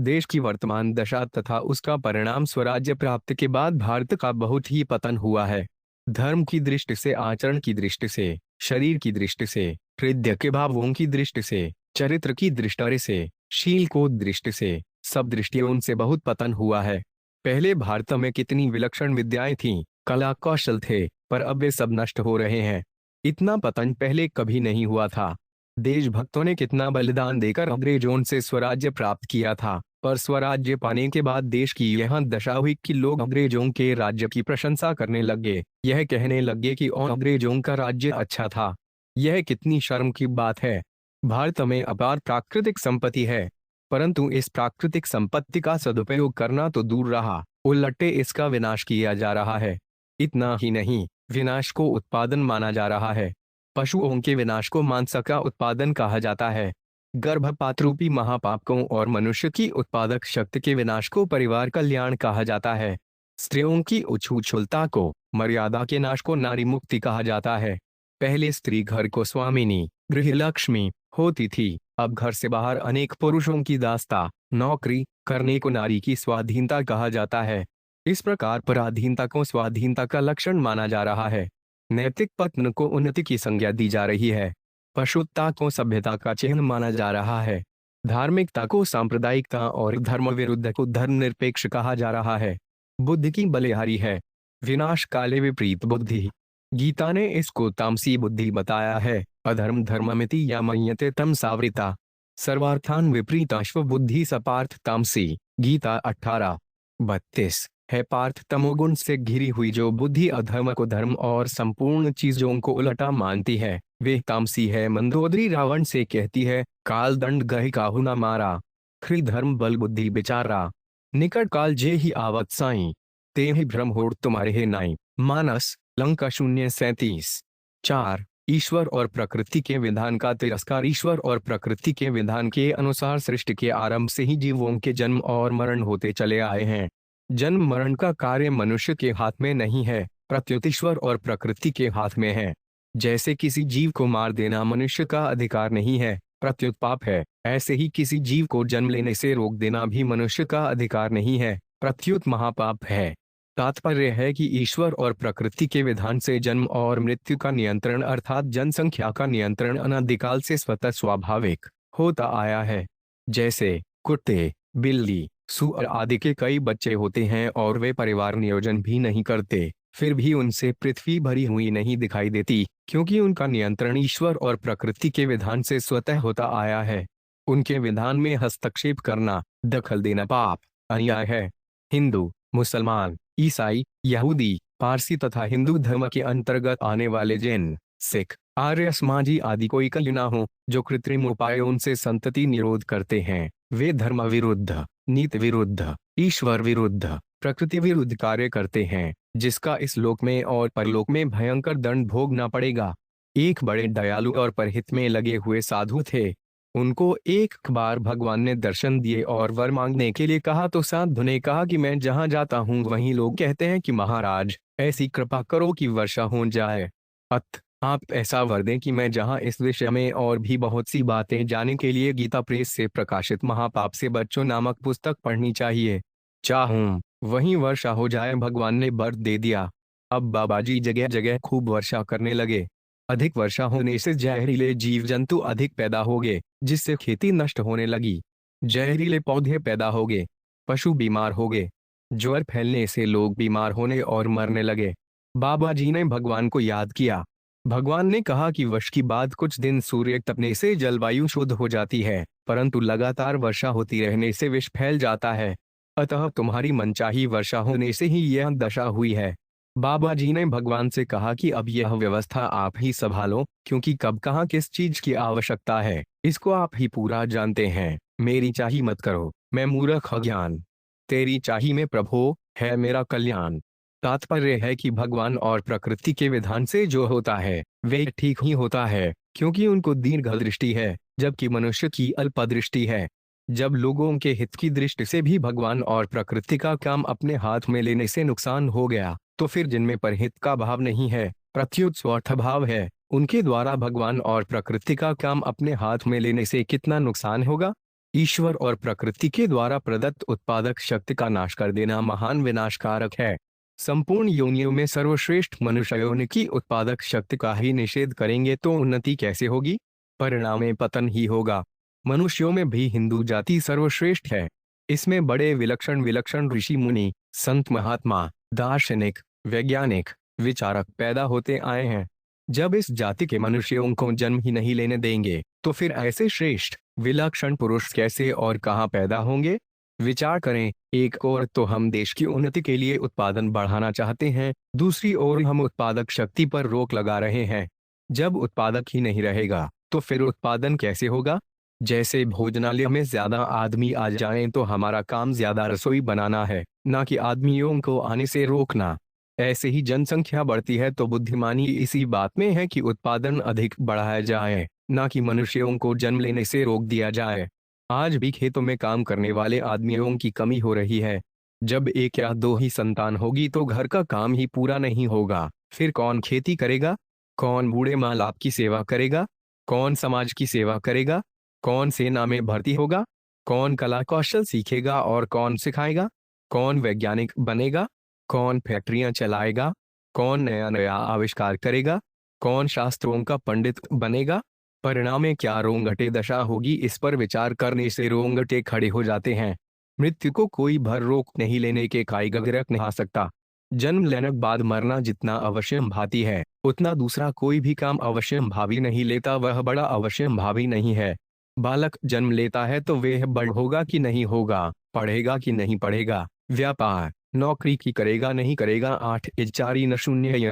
देश की वर्तमान दशा तथा उसका परिणाम स्वराज्य प्राप्ति के बाद भारत का बहुत ही पतन हुआ है। धर्म की दृष्टि से, आचरण की दृष्टि से, शरीर की दृष्टि से, हृदय के भावों की दृष्टि से, चरित्र की दृष्टि से, शील को दृष्टि से, सब दृष्टियों उनसे बहुत पतन हुआ है। पहले भारत में कितनी विलक्षण विद्याएं थीं, कला कौशल थे, पर अब वे सब नष्ट हो रहे हैं। इतना पतन पहले कभी नहीं हुआ था। देशभक्तों ने कितना बलिदान देकर अंग्रेजों से स्वराज्य प्राप्त किया था, पर स्वराज्य पाने के बाद देश की यह दशा हुई कि लोग अंग्रेजों के राज्य की प्रशंसा करने लगे, यह कहने लगे कि अंग्रेजों का राज्य अच्छा था। यह कितनी शर्म की बात है। भारत में अपार प्राकृतिक संपत्ति है, परंतु इस प्राकृतिक संपत्ति का सदुपयोग करना तो दूर रहा, उल्टे इसका विनाश किया जा रहा है। इतना ही नहीं, विनाश को उत्पादन माना जा रहा है। पशुओं के विनाश को मांस का उत्पादन कहा जाता है। गर्भपात रूपी महापाप और मनुष्य की उत्पादक शक्ति के विनाश को परिवार कल्याण कहा जाता है। स्त्रियों की उच्छूछलता को, मर्यादा के नाश को नारी मुक्ति कहा जाता है। पहले स्त्री घर को स्वामिनी, गृहलक्ष्मी होती थी, अब घर से बाहर अनेक पुरुषों की दास्ता, नौकरी करने को नारी की स्वाधीनता कहा जाता है। इस प्रकार पराधीनता को स्वाधीनता का लक्षण माना जा रहा है। नैतिक पतन को उन्नति की संज्ञा दी जा रही है। पशुता को सभ्यता का चिन्ह माना जा रहा है। धार्मिकता को सांप्रदायिकता और धर्म विरुद्ध को धर्मनिरपेक्ष कहा जा रहा है। बुद्धि की बलिहारी है, विनाश काले विपरीत बुद्धि। गीता ने इसको तामसी बुद्धि बताया है। अधर्म धर्ममिति या मन्यते तम सावृता, सर्वार्थान विपरीताश्व बुद्धि सपार्थ तामसी। गीता 18:32 है। पार्थ तमोगुण से घिरी हुई जो बुद्धि अधर्म को धर्म और संपूर्ण चीजों को उलटा मानती है, वे तामसी है। मंदोदरी रावण से कहती है, काल दंड गहि काहू न मारा, खृ धर्म बल बुद्धि विचारा, निकट काल जे ही आवत साई, ते ही भ्रम होड़ तुम्हारे है नाई। मानस लंका 0:37। ईश्वर और प्रकृति के विधान का तिरस्कार। ईश्वर और प्रकृति के विधान के अनुसार सृष्टि के आरंभ से ही जीवों के जन्म और मरण होते चले आए हैं। जन्म मरण का कार्य मनुष्य के हाथ में नहीं है, प्रत्युत ईश्वर और प्रकृति के हाथ में है। जैसे किसी जीव को मार देना मनुष्य का अधिकार नहीं है, प्रत्युत पाप है, ऐसे ही किसी जीव को जन्म लेने से रोक देना भी मनुष्य का अधिकार नहीं है, प्रत्युत महापाप है। तात्पर्य है कि ईश्वर और प्रकृति के विधान से जन्म और मृत्यु का नियंत्रण अर्थात जनसंख्या का नियंत्रण अनादिकाल से स्वतः स्वाभाविक होता आया है। जैसे कुत्ते, बिल्ली, सूअर आदि के कई बच्चे होते हैं और वे परिवार नियोजन भी नहीं करते, फिर भी उनसे पृथ्वी भरी हुई नहीं दिखाई देती, क्योंकि उनका नियंत्रण ईश्वर और प्रकृति के विधान से स्वतः होता आया है। उनके विधान में हस्तक्षेप करना, दखल देना पाप, अन्याय है। हिंदू, मुसलमान, ईसाई, यहूदी, पारसी तथा हिंदू धर्म के अंतर्गत आने वाले जैन, सिख, आर्य समाजी आदि कोई कल न हो जो कृत्रिम उपायों से संतति निरोध करते हैं, वे धर्म विरुद्ध, नीति विरुद्ध, ईश्वर विरुद्ध, प्रकृति विरुद्ध कार्य करते हैं, जिसका इस लोक में और परलोक में भयंकर दंड भोगना पड़ेगा। एक बड़े दयालु और परहित में लगे हुए साधु थे। उनको एक बार भगवान ने दर्शन दिए और वर मांगने के लिए कहा तो साधु ने कहा कि मैं जहां जाता हूं वहीं लोग कहते हैं कि महाराज ऐसी कृपा करो कि वर्षा हो जाए। अत आप ऐसा वर दें कि मैं जहां इस विषय में और भी बहुत सी बातें जानने के लिए गीता प्रेस से प्रकाशित महापाप से बच्चों नामक पुस्तक पढ़नी चाहिए चाहूं, वहीं वर्षा हो जाए। भगवान ने वर दे दिया। अब बाबा जी जगह जगह खूब वर्षा करने लगे। अधिक वर्षा होने से जहरीले जीव जंतु अधिक पैदा हो गए, जिससे खेती नष्ट होने लगी। जहरीले पौधे पैदा हो गए, पशु बीमार हो गए। ज्वर फैलने से लोग बीमार होने और मरने लगे। बाबा जी ने भगवान को याद किया। भगवान ने कहा कि वर्ष की बाद कुछ दिन सूर्य तपने से जलवायु शुद्ध हो जाती है, परंतु लगातार वर्षा होती रहने से विष फैल जाता है। अतः तुम्हारी मनचाही वर्षा होने से ही यह दशा हुई है। बाबा जी ने भगवान से कहा कि अब यह व्यवस्था आप ही संभालो, क्योंकि कब कहाँ किस चीज की आवश्यकता है इसको आप ही पूरा जानते हैं। मेरी चाही मत करो, मैं मूर्ख अज्ञान, तेरी चाही में प्रभो है मेरा कल्याण। तात्पर्य है कि भगवान और प्रकृति के विधान से जो होता है वे ठीक ही होता है, क्योंकि उनको दीर्घ दृष्टि है, जबकि मनुष्य की अल्प दृष्टि है। जब लोगों के हित की दृष्टि से भी भगवान और प्रकृति का काम अपने हाथ में लेने से नुकसान हो गया, तो फिर जिनमें परहित का भाव नहीं है, प्रत्युत स्वार्थ भाव है, उनके द्वारा भगवान और प्रकृति का काम अपने हाथ में लेने से कितना नुकसान होगा। ईश्वर और प्रकृति के द्वारा प्रदत्त उत्पादक शक्ति का नाश कर देना महान विनाशकारक है। संपूर्ण योनियों में सर्वश्रेष्ठ मनुष्य योनि की उत्पादक शक्ति का ही निषेध करेंगे तो उन्नति कैसे होगी? परिणाम में पतन ही होगा। मनुष्यों में भी हिंदू जाति सर्वश्रेष्ठ है। इसमें बड़े विलक्षण विलक्षण ऋषि मुनि, संत महात्मा, दार्शनिक, वैज्ञानिक, विचारक पैदा होते आए हैं। जब इस जाति के मनुष्यों को जन्म ही नहीं लेने देंगे तो फिर ऐसे श्रेष्ठ विलक्षण पुरुष कैसे और कहाँ पैदा होंगे? विचार करें, एक ओर तो हम देश की उन्नति के लिए उत्पादन बढ़ाना चाहते हैं, दूसरी ओर हम उत्पादक शक्ति पर रोक लगा रहे हैं। जब उत्पादक ही नहीं रहेगा तो फिर उत्पादन कैसे होगा? जैसे भोजनालय में ज्यादा आदमी आ जाएं तो हमारा काम ज्यादा रसोई बनाना है, ना कि आदमियों को आने से रोकना। ऐसे ही जनसंख्या बढ़ती है तो बुद्धिमानी इसी बात में है कि उत्पादन अधिक बढ़ाया जाए, ना कि मनुष्यों को जन्म लेने से रोक दिया जाए। आज भी खेतों में काम करने वाले आदमियों की कमी हो रही है। जब एक या दो ही संतान होगी तो घर का काम ही पूरा नहीं होगा, फिर कौन खेती करेगा? कौन बूढ़े माँ बाप की सेवा करेगा? कौन समाज की सेवा करेगा? कौन सेना में भर्ती होगा? कौन कला कौशल सीखेगा और कौन सिखाएगा? कौन वैज्ञानिक बनेगा? कौन फैक्ट्रियां चलाएगा? कौन नया नया आविष्कार करेगा? कौन शास्त्रों का पंडित बनेगा? परिणाम में क्या रोंगटे दशा होगी? इस पर विचार करने से रोंगटे खड़े हो जाते हैं। मृत्यु को कोई भर रोक नहीं लेने के कायगरक नहीं आ सकता। जन्म लेने के बाद मरना जितना अवश्यम भाती है उतना दूसरा कोई भी काम अवश्यम भावी नहीं लेता, वह बड़ा अवश्यम भावी नहीं है। बालक जन्म लेता है तो वह बड़ होगा कि नहीं होगा, पढ़ेगा कि नहीं पढ़ेगा, व्यापार नौकरी की करेगा नहीं करेगा, 8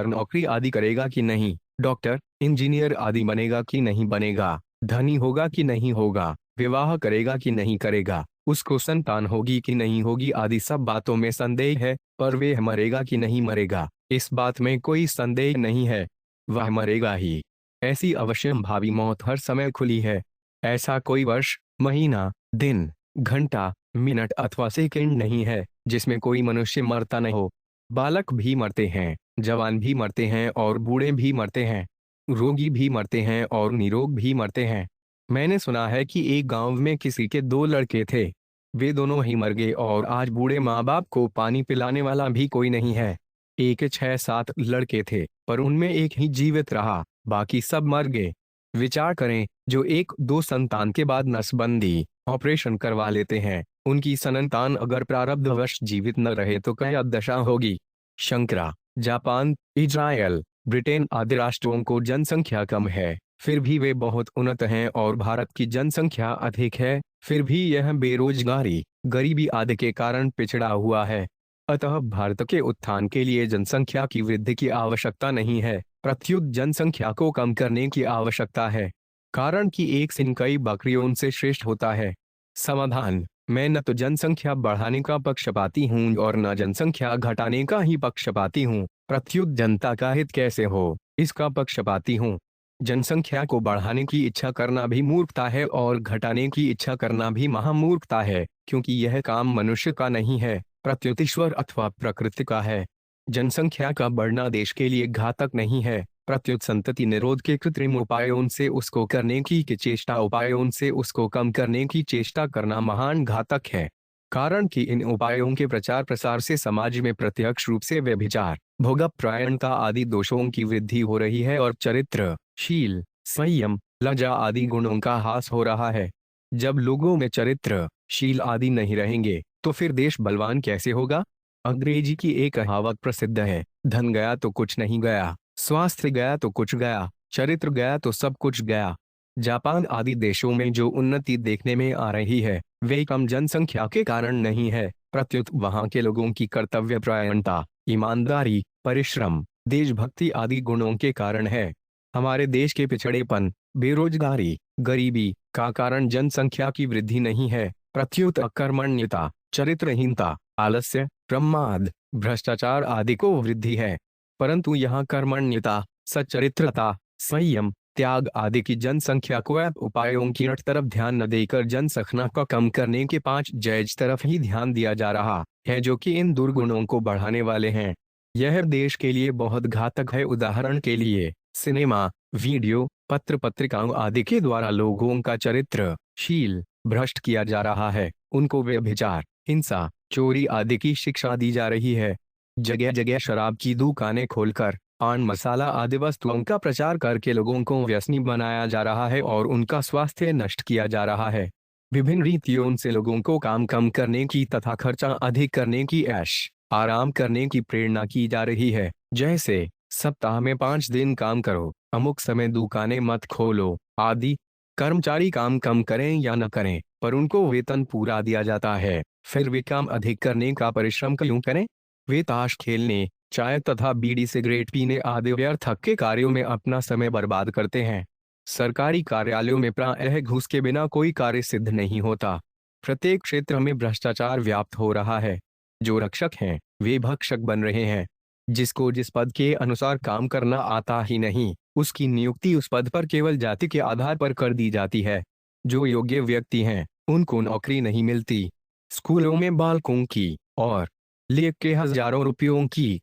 नौकरी आदि करेगा कि नहीं, डॉक्टर इंजीनियर आदि बनेगा कि नहीं बनेगा, धनी होगा कि नहीं होगा, विवाह करेगा कि नहीं करेगा, उसको संतान होगी कि नहीं होगी आदि सब बातों में संदेह है। पर वह मरेगा कि नहीं मरेगा, इस बात में कोई संदेह नहीं है, वह मरेगा ही। ऐसी अवश्यम भावी मौत हर समय खुली है। ऐसा कोई वर्ष, महीना, दिन, घंटा, मिनट अथवा सेकंड नहीं है जिसमें कोई मनुष्य मरता न हो। बालक भी मरते हैं, जवान भी मरते हैं और बूढ़े भी मरते हैं, रोगी भी मरते हैं और निरोग भी मरते हैं। मैंने सुना है कि एक गांव में किसी के 2 लड़के थे, वे दोनों ही मर गए और आज बूढ़े माँ बाप को पानी पिलाने वाला भी कोई नहीं है। एक 6-7 लड़के थे पर उनमें एक ही जीवित रहा, बाकी सब मर गए। विचार करें, जो 1-2 संतान के बाद नसबंदी ऑपरेशन करवा लेते हैं, उनकी संतान अगर प्रारब्धवश जीवित न रहे तो क्या दशा होगी? शंकरा, जापान, इजरायल, ब्रिटेन आदि राष्ट्रों को जनसंख्या कम है, फिर भी वे बहुत उन्नत हैं और भारत की जनसंख्या अधिक है, फिर भी यह बेरोजगारी, गरीबी आदि के कारण पिछड़ा हुआ है। अतः भारत के उत्थान के लिए जनसंख्या की वृद्धि की आवश्यकता नहीं है, प्रत्युत जनसंख्या को कम करने की आवश्यकता है। कारण कि एक सिंह कई बकरियों से श्रेष्ठ होता है। समाधान, मैं न तो जनसंख्या बढ़ाने का पक्षपाती हूँ और न जनसंख्या घटाने का ही पक्षपाती हूँ। प्रत्युत जनता का हित कैसे हो, इसका पक्षपाती हूँ। जनसंख्या को बढ़ाने की इच्छा करना भी मूर्खता है और घटाने की इच्छा करना भी महामूर्खता है, क्योंकि यह काम मनुष्य का नहीं है, प्रत्युत ईश्वर अथवा प्रकृति का है। जनसंख्या का बढ़ना देश के लिए घातक नहीं है, प्रत्युत संतति निरोध के कृत्रिम उपायों से उसको करने की चेष्टा उपायों से उसको कम करने की चेष्टा करना महान घातक है। कारण कि इन उपायों के प्रचार प्रसार से समाज में प्रत्यक्ष रूप से व्यभिचार, भोगपरायणता आदि दोषों की वृद्धि हो रही है और चरित्र, शील, संयम, लज्जा आदि गुणों का ह्रास हो रहा है। जब लोगों में चरित्र, शील आदि नहीं रहेंगे तो फिर देश बलवान कैसे होगा? अंग्रेजी की एक कहावत प्रसिद्ध है, धन गया तो कुछ नहीं गया, स्वास्थ्य गया तो कुछ गया, चरित्र गया तो सब कुछ गया। जापान आदि देशों में जो उन्नति देखने में आ रही है वे कम जनसंख्या के कारण नहीं है, प्रत्युत वहां के लोगों की कर्तव्यपरायणता, ईमानदारी, परिश्रम, देशभक्ति आदि गुणों के कारण है। हमारे देश के पिछड़ेपन, बेरोजगारी, गरीबी का कारण जनसंख्या की वृद्धि नहीं है, प्रत्युत अकर्मण्यता, चरित्रहीनता, आलस्य, प्रमाद, भ्रष्टाचार आदि को वृद्धि है। परंतु यहाँ कर्मण्यता, सच्चरित्रता, संयम, त्याग आदि की जनसंख्या को उपायों की तरफ ध्यान न देकर जनसंख्या को कम करने के 5 जैज तरफ ही ध्यान दिया जा रहा है, जो कि इन दुर्गुणों को बढ़ाने वाले हैं। यह देश के लिए बहुत घातक है। उदाहरण के लिए सिनेमा, वीडियो, पत्र पत्रिकाओं आदि के द्वारा लोगों का चरित्र, शील, भ्रष्ट किया जा रहा है। उनको व्यभिचार, हिंसा, चोरी आदि की शिक्षा दी जा रही है। जगह जगह शराब की दुकानें खोलकर पान मसाला आदि वस्तुओं का प्रचार करके लोगों को व्यसनी बनाया जा रहा है और उनका स्वास्थ्य नष्ट किया जा रहा है। विभिन्न रीतियों से लोगों को काम कम करने की तथा खर्चा अधिक करने की, ऐश आराम करने की प्रेरणा की जा रही है। जैसे सप्ताह में 5 दिन काम करो, अमुक समय दुकानें मत खोलो आदि। कर्मचारी काम कम करें या न करें, पर उनको वेतन पूरा दिया जाता है। फिर वे काम अधिक करने का परिश्रम क्यों करें? वे ताश खेलने, चाय तथा बीड़ी सिगरेट पीने आदि व्यर्थक के कार्यों में अपना समय बर्बाद करते हैं। सरकारी कार्यालयों में प्रायः घूस के बिना कोई कार्य सिद्ध नहीं होता। प्रत्येक क्षेत्र में भ्रष्टाचार व्याप्त हो रहा है। जो रक्षक हैं वे भक्षक बन रहे हैं। जिसको जिस पद के अनुसार काम करना आता ही नहीं, उसकी नियुक्ति उस पद पर केवल जाति के आधार पर कर दी जाती है। जो योग्य व्यक्ति हैं उनको नौकरी नहीं मिलती। स्कूलों में बालकों की और लिए के हजारों रुपयों की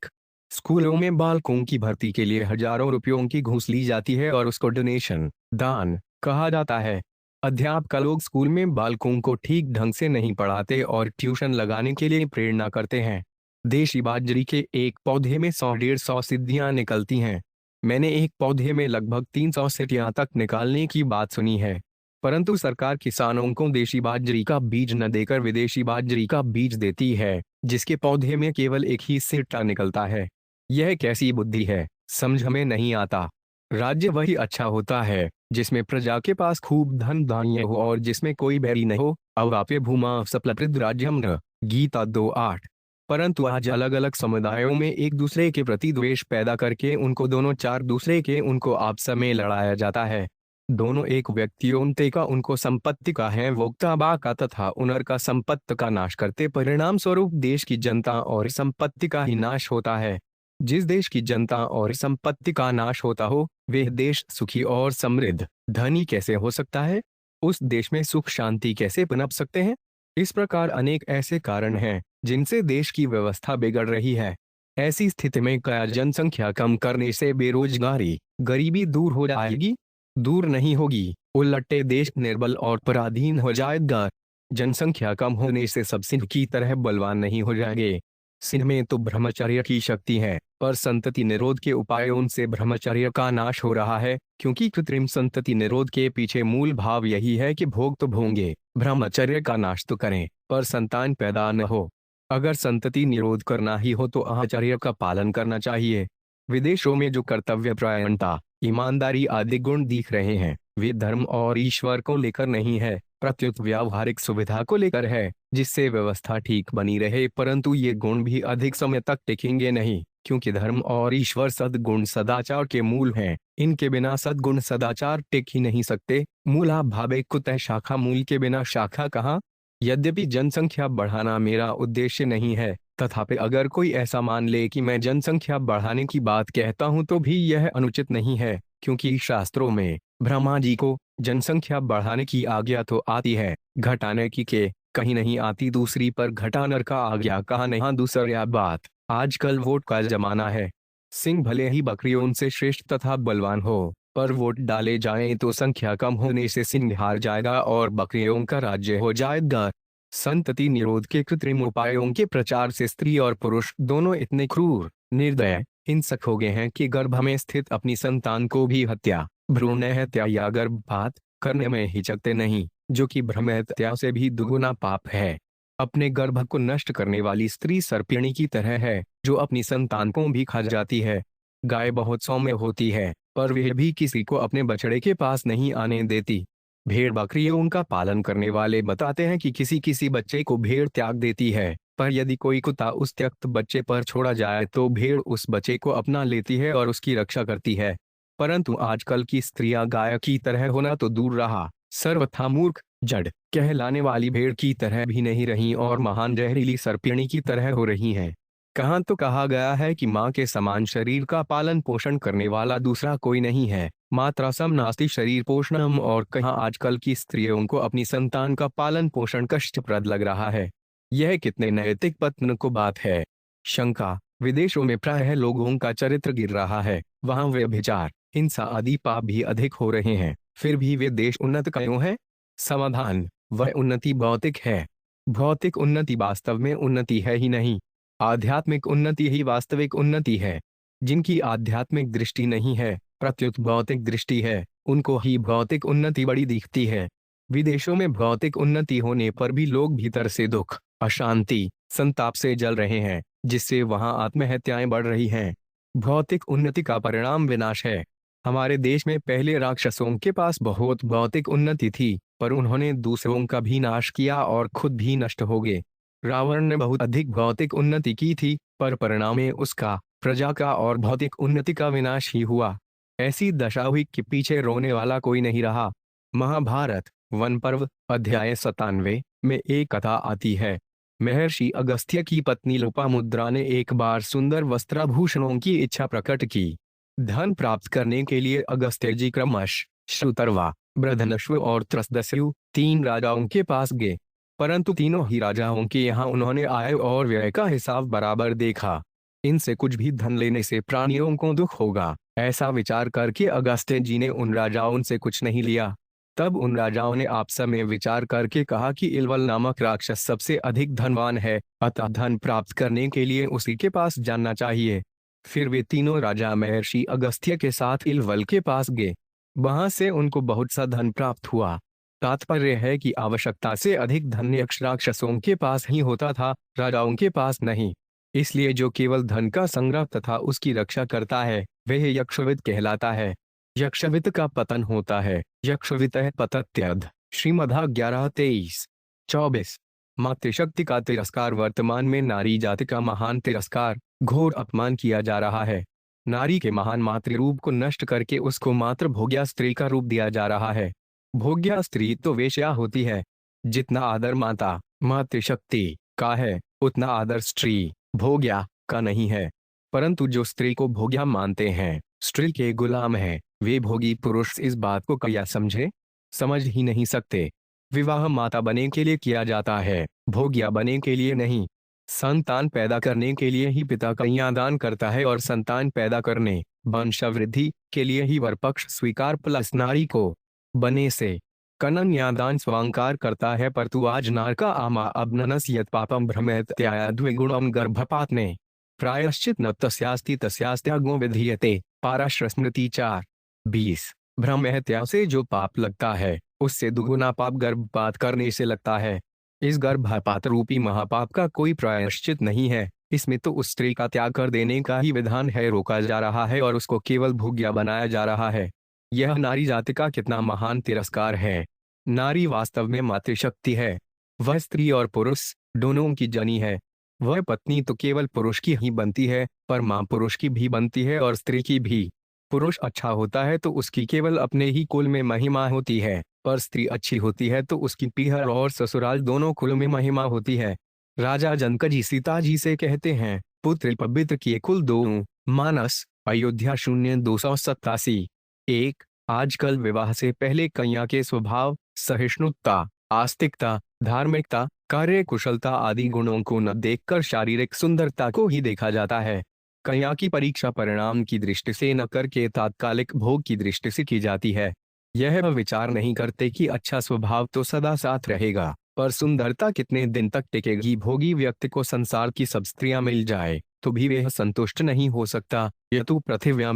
स्कूलों में बालकों की भर्ती के लिए हजारों रुपयों की घूस ली जाती है और उसको डोनेशन, दान कहा जाता है। अध्यापक लोग स्कूल में बालकों को ठीक ढंग से नहीं पढ़ाते और ट्यूशन लगाने के लिए प्रेरणा करते हैं। देशी बाजरे के एक पौधे में 100-150 सिद्धियां निकलती हैं। मैंने एक पौधे में लगभग 300 सिद्धियां तक निकालने की बात सुनी है। परंतु सरकार किसानों को देशी बाजरे का बीज न देकर विदेशी बाजरे का बीज देती है, जिसके पौधे में केवल एक ही सिट्टा निकलता है। यह कैसी बुद्धि है, समझ में नहीं आता। राज्य वही अच्छा होता है जिसमें प्रजा के पास खूब धन धान्य हो और जिसमें कोई बैरी न हो। अवाप्य भूमा सप्लकृत राज्यम न, गीता 2:8। परंतु आज अलग अलग समुदायों में एक दूसरे के प्रति द्वेष पैदा करके उनको दोनों चार दूसरे के उनको आपस में लड़ाया जाता है। दोनों एक व्यक्तियों का उनको संपत्ति का है वोक्ता बा का तथा उनर का संपत्ति का नाश करते परिणाम स्वरूप देश की जनता और संपत्ति का ही नाश होता है। जिस देश की जनता और संपत्ति का नाश होता हो वह देश सुखी और समृद्ध धनी कैसे हो सकता है? उस देश में सुख शांति कैसे पनप सकते हैं? इस प्रकार अनेक ऐसे कारण हैं जिनसे देश की व्यवस्था बिगड़ रही है। ऐसी स्थिति में क्या जनसंख्या कम करने से बेरोजगारी, गरीबी दूर हो जाएगी? दूर नहीं होगी, उल्टे देश निर्बल और पराधीन हो जाएगा। जनसंख्या कम होने से सब सिंह की तरह बलवान नहीं हो जाएंगे। सिंह में तो ब्रह्मचर्य की शक्ति है, पर संतति निरोध के उपायों से ब्रह्मचर्य का नाश हो रहा है, क्योंकि कृत्रिम संतति निरोध के पीछे मूल भाव यही है कि भोग तो भोंगे, ब्रह्मचर्य का नाश तो करें, पर संतान पैदा न हो। अगर संतति निरोध करना ही हो तो आचार्य का पालन करना चाहिए। विदेशों में जो कर्तव्य परायणता, ईमानदारी आदि गुण दिख रहे हैं वे धर्म और ईश्वर को लेकर नहीं है, प्रत्युत व्यावहारिक सुविधा को लेकर है, जिससे व्यवस्था ठीक बनी रहे। परंतु ये गुण भी अधिक समय तक टिकेंगे नहीं, क्योंकि धर्म और ईश्वर सद्गुण सदाचार के मूल हैं। इनके बिना सद्गुण सदाचार टिक ही नहीं सकते। मूला भावे कुतः शाखा, मूल के बिना शाखा कहाँ? यद्यपि जनसंख्या बढ़ाना मेरा उद्देश्य नहीं है, तथापि अगर कोई ऐसा मान ले कि मैं जनसंख्या बढ़ाने की बात कहता हूं तो भी यह अनुचित नहीं है, क्योंकि शास्त्रों में ब्रह्मा जी को जनसंख्या बढ़ाने की आज्ञा तो आती है, घटाने की के कहीं नहीं आती। दूसरी पर घटानर का आज्ञा कहाँ नहीं। दूसरी बात, आजकल वोट का जमाना है। सिंह भले ही बकरियों से श्रेष्ठ तथा बलवान हो, पर वोट डाले जाएं तो संख्या कम होने से सिंह हार जाएगा और बकरियों का राज्य हो जाएगा। संतति निरोध के कृत्रिम उपायों के प्रचार से स्त्री और पुरुष दोनों इतने क्रूर, निर्दय, हिंसक हो गए हैं कि गर्भ में स्थित अपनी संतान को भी हत्या, भ्रूण हत्या या गर्भपात करने में हिचकते नहीं, जो कि भ्रूण हत्या से भी दुगुना पाप है। अपने गर्भ को नष्ट करने वाली स्त्री सर्पिणी की तरह है, जो अपनी संतान को भी खा जाती है। गाय बहुत सौम्य होती है, पर वह भी किसी को अपने बछड़े के पास नहीं आने देती। भेड़ बकरियों का पालन करने वाले बताते हैं कि किसी किसी बच्चे को भेड़ त्याग देती है, पर यदि कोई कुत्ता उस त्यक्त बच्चे पर छोड़ा जाए तो भेड़ उस बच्चे को अपना लेती है और उसकी रक्षा करती है। परंतु आजकल की स्त्रियां गाय की तरह होना तो दूर रहा, सर्वथा मूर्ख, जड़ कहलाने वाली भेड़ की तरह भी नहीं रही और महान जहरीली सर्पिणी की तरह हो रही हैं। कहाँ तो कहा गया है कि माँ के समान शरीर का पालन पोषण करने वाला दूसरा कोई नहीं है, मात्रा सम नास्ति शरीर पोषणम। और कहाँ आजकल की स्त्रियों को अपनी संतान का पालन पोषण कष्टप्रद लग रहा है। यह कितने नैतिक पतन को बात है। शंका, विदेशों में प्रायः लोगों का चरित्र गिर रहा है, वहाँ व्यभिचार, हिंसा आदि पाप भी अधिक हो रहे हैं, फिर भी वे देश उन्नत क्यों है? समाधान, वह उन्नति भौतिक है। भौतिक उन्नति वास्तव में उन्नति है ही नहीं। आध्यात्मिक उन्नति ही वास्तविक उन्नति है। जिनकी आध्यात्मिक दृष्टि नहीं है, प्रत्युत भौतिक दृष्टि है, उनको ही भौतिक उन्नति बड़ी दिखती है। विदेशों में भौतिक उन्नति होने पर भी लोग भीतर से दुख, अशांति, संताप से जल रहे हैं, जिससे वहां आत्महत्याएं बढ़ रही हैं। भौतिक उन्नति का परिणाम विनाश है। हमारे देश में पहले राक्षसों के पास बहुत भौतिक उन्नति थी, पर उन्होंने दूसरों का भी नाश किया और खुद भी नष्ट हो गए। रावण ने बहुत अधिक भौतिक उन्नति की थी, पर परिणाम में उसका, प्रजा का और भौतिक उन्नति का विनाश ही हुआ। ऐसी दशा हुई कि पीछे रोने वाला कोई नहीं रहा। महाभारत वन पर्व अध्याय 97 में एक कथा आती है। महर्षि अगस्त्य की पत्नी लोपामुद्रा ने एक बार सुंदर वस्त्राभूषणों की इच्छा प्रकट की। धन प्राप्त करने के लिए अगस्त्य जी क्रमश श्रुतर्वा, बृहदनश्व और त्रसदस्यु 3 राजाओं के पास गए, परंतु तीनों ही राजाओं के यहाँ उन्होंने आय और व्यय का हिसाब बराबर देखा। इनसे कुछ भी धन लेने से प्राणियों को दुख होगा, ऐसा विचार करके अगस्त्य जी ने उन राजाओं से कुछ नहीं लिया। तब उन राजाओं ने आपस में विचार करके कहा कि इलवल नामक राक्षस सबसे अधिक धनवान है, अतः धन प्राप्त करने के लिए उसी के पास जाना चाहिए। फिर वे तीनों राजा महर्षि अगस्त्य के साथ इलवल के पास गए। वहां से उनको बहुत सा धन प्राप्त हुआ। तात्पर्य है कि आवश्यकता से अधिक धन यक्ष राक्षसों के पास ही होता था, राजाओं के पास नहीं। इसलिए जो केवल धन का संग्रह तथा उसकी रक्षा करता है, वह यक्षविद कहलाता है। यक्षविद का पतन होता है। यक्षवितः पतत्यध। श्रीमद् 11:23, 24। मातृशक्ति का तिरस्कार। वर्तमान में नारी जाति का महान तिरस्कार, घोर अपमान किया जा रहा है। नारी के महान मातृ रूप को नष्ट करके उसको मात्र भोग्या स्त्री का रूप दिया जा रहा है। भोग्या स्त्री तो वेश्या होती है। जितना आदर माता मातृशक्ति का है, उतना आदर स्त्री भोग्या का नहीं है। परंतु जो स्त्री को भोग्या मानते हैं, स्त्री के गुलाम हैं, वे भोगी पुरुष इस बात को क्या समझे? समझ ही नहीं सकते। विवाह माता बने के लिए किया जाता है, भोग्या बने के लिए नहीं। संतान पैदा करने के लिए ही पिता कन्यादान करता है और संतान पैदा करने, वंशवृद्धि के लिए ही वरपक्ष स्वीकार प्लस नारी को बने से कन्यादान स्वीकार करता है। परंतु आज नार का आमा अबननस यत पापम भ्रमेत्याय द्विगुणम गर्भपात ने प्रायश्चित न तस्यास्ति तस्यास्त्यागो विधीयते। पाराशर स्मृति 4:20। भ्रमहत्या से जो पाप लगता है, उससे दुगुना पाप गर्भपात करने से लगता है। इस गर्भपात रूपी महापाप का कोई प्रायश्चित नहीं है। इसमें तो उस स्त्री का त्याग कर देने का ही विधान है, रोका जा रहा है और उसको केवल भोग्या बनाया जा रहा है। यह नारी जाति का कितना महान तिरस्कार है। नारी वास्तव में मातृशक्ति है। वह स्त्री और पुरुष दोनों की जनी है। वह पत्नी तो केवल पुरुष की ही बनती है, पर मां पुरुष की भी बनती है और स्त्री की भी। पुरुष अच्छा होता है तो उसकी केवल अपने ही कुल में महिमा होती है, पर स्त्री अच्छी होती है तो उसकी पीहर और ससुराल दोनों कुल में महिमा होती है। राजा जनक जी सीता जी से कहते हैं, पुत्र पवित्र किए कुल दो। मानस अयोध्या 0:287। 1। आजकल विवाह से पहले कन्या के स्वभाव, सहिष्णुता, आस्तिकता, धार्मिकता, कार्य कुशलता आदि गुणों को न देखकर शारीरिक सुंदरता को ही देखा जाता है। कन्या की परीक्षा परिणाम की दृष्टि से न करके तात्कालिक भोग की दृष्टि से की जाती है। यह विचार नहीं करते कि अच्छा स्वभाव तो सदा साथ रहेगा, पर सुंदरता कितने दिन तक टिकेगी। भोगी व्यक्ति को संसार की सब स्त्रियां मिल जाए तो भी वह संतुष्ट नहीं हो सकता। यह तो पृथिव्यां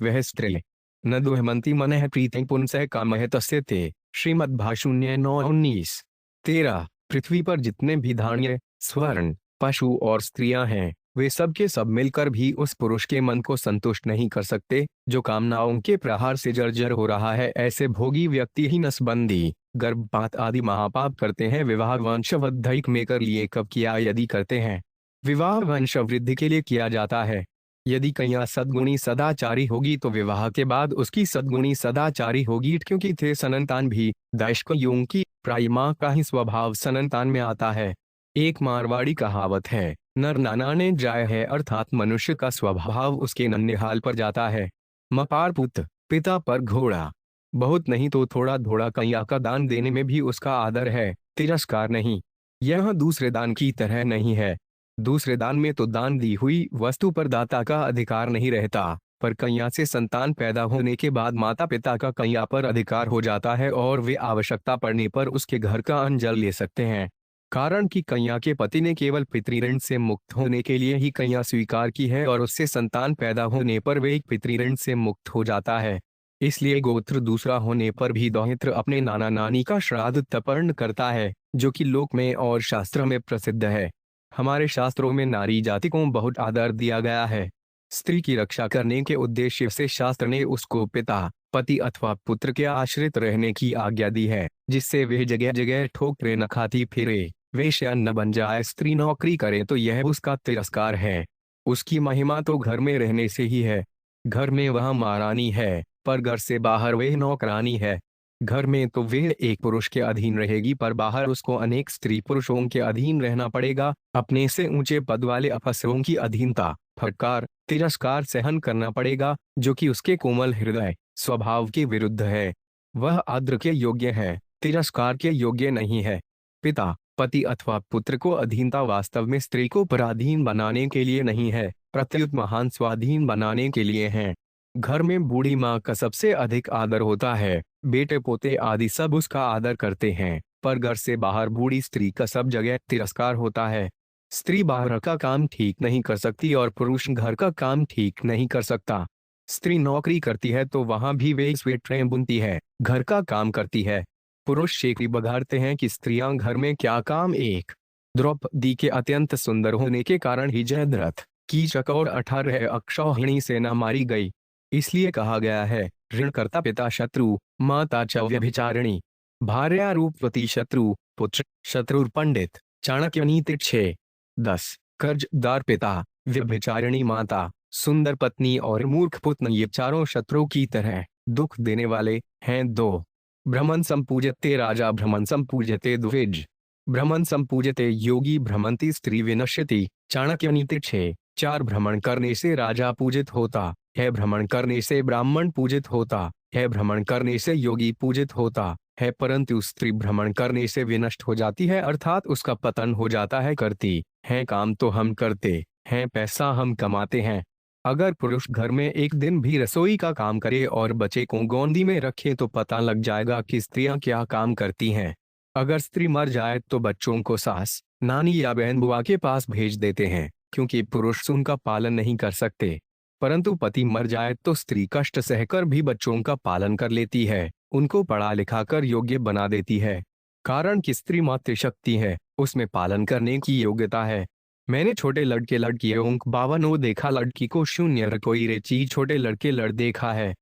वह स्त्री न दुहमंती मनः प्रीति पुंसः कामः तस्य ते। श्रीमद्भाष्य 9:19। 13। पृथ्वी पर जितने भी धान्य, स्वर्ण, पशु और स्त्रियां हैं, वे सब के सब मिलकर भी उस पुरुष के मन को संतुष्ट नहीं कर सकते जो कामनाओं के प्रहार से जर्जर हो रहा है। ऐसे भोगी व्यक्ति ही नसबंदी, गर्भपात आदि महापाप करते हैं। विवाह वंशवृद्धि में कर लिए कब किया? यदि करते हैं, विवाह वंशवृद्धि के लिए किया जाता है। यदि कन्या सद्गुणी सदाचारी होगी तो विवाह के बाद उसकी सद्गुणी सदाचारी होगी, क्योंकि थे संतान भी दैशकयुग की प्राय मां का ही स्वभाव संतान में आता है। एक मारवाड़ी कहावत है, नर नाना ने जाय है, अर्थात मनुष्य का स्वभाव उसके नन्हेहाल पर जाता है। मपार पुत्र, पिता पर घोड़ा। बहुत नहीं तो थोड़ा थोड़ा कन्या का दान देने में भी उसका आदर है, तिरस्कार नहीं। यह दूसरे दान की तरह नहीं है। दूसरे दान में तो दान दी हुई वस्तु पर दाता का अधिकार नहीं रहता। पर कन्या से संतान पैदा होने के बाद माता पिता का कन्या पर अधिकार हो जाता है और वे आवश्यकता पड़ने पर उसके घर का अन्न जल ले सकते हैं। कारण कि कन्या के पति ने केवल पितृऋण से मुक्त होने के लिए ही कन्या स्वीकार की है और उससे संतान पैदा होने पर वे एक पितृऋण से मुक्त हो जाता है। इसलिए गोत्र दूसरा होने पर भी दौहित्र अपने नाना नानी का श्राद्ध तर्पण करता है, जो कि लोक में और शास्त्र में प्रसिद्ध है। हमारे शास्त्रों में नारी जाति को बहुत आदर दिया गया है। स्त्री की रक्षा करने के उद्देश्य से शास्त्र ने उसको पिता, पति अथवा पुत्र के आश्रित रहने की आज्ञा दी है, जिससे वह जगह जगह ठोकरें न खाती फिरे, वेश्या न बन जाए। स्त्री नौकरी करे तो यह उसका तिरस्कार है। उसकी महिमा तो घर में रहने से ही है। घर में वह महारानी है, पर घर से बाहर वह नौकरानी है। घर में तो वह एक पुरुष के अधीन रहेगी, पर बाहर उसको अनेक स्त्री पुरुषों के अधीन रहना पड़ेगा। अपने से ऊंचे पद वाले अफसरों की अधीनता, फटकार, तिरस्कार सहन करना पड़ेगा, जो कि उसके कोमल हृदय स्वभाव के विरुद्ध है। वह आदर के योग्य है, तिरस्कार के योग्य नहीं है। पिता, पति अथवा पुत्र को अधीनता वास्तव में स्त्री को पराधीन बनाने के लिए नहीं है, प्रत्युत महान स्वाधीन बनाने के लिए है। घर में बूढ़ी माँ का सबसे अधिक आदर होता है, बेटे पोते आदि सब उसका आदर करते हैं, पर घर से बाहर बूढ़ी स्त्री का सब जगह तिरस्कार होता है। स्त्री बाहर का काम ठीक नहीं कर सकती और पुरुष घर का काम ठीक नहीं कर सकता। स्त्री नौकरी करती है तो वहां भी वे स्वेटरें बुनती है, घर का काम करती है। पुरुष शेखरी बघाड़ते हैं कि स्त्रियां घर में क्या काम। एक द्रौपदी के अत्यंत सुंदर होने के कारण ही जयद्रथ, कीचक और 18 अक्षौहिणी सेना मारी गई। इसलिए कहा गया है, ऋणकर्ता पिता शत्रु, माता च व्यभिचारिणी, भार्या रूपवती शत्रु, पुत्र शत्रु पंडित। चाणक्य नीति 6:10। कर्जदार पिता, व्यभिचारिणी माता, सुंदर पत्नी और मूर्ख पुत्र ये चारों शत्रुओं की तरह दुख देने वाले हैं। 2 भ्रमण संपूजते राजा भ्रमण संपूजते द्विज, भ्रमण संपूजते योगी भ्रमंती स्त्री विनश्यति। चाणक्य नीति 6:4 भ्रमण करने से राजा पूजित होता है, भ्रमण करने से ब्राह्मण पूजित होता है, भ्रमण करने से योगी पूजित होता है, परंतु स्त्री भ्रमण करने से विनष्ट हो जाती है, अर्थात उसका पतन हो जाता है। करती है काम तो हम करते हैं, पैसा हम कमाते हैं। अगर पुरुष घर में एक दिन भी रसोई का काम करे और बच्चे को गोंदी में रखे तो पता लग जाएगा कि स्त्रियां क्या काम करती हैं। अगर स्त्री मर जाए तो बच्चों को सास, नानी या बहन बुआ के पास भेज देते हैं, क्योंकि पुरुष उनका पालन नहीं कर सकते। परंतु पति मर जाए तो स्त्री कष्ट सहकर भी बच्चों का पालन कर लेती है, उनको पढ़ा लिखा कर योग्य बना देती है। कारण कि स्त्री मातृशक्ति है, उसमें पालन करने की योग्यता है। मैंने छोटे लड़के लड़कियों 52 देखा, लड़की को शून्य कोई रे चीज छोटे लड़के लड़ देखा है।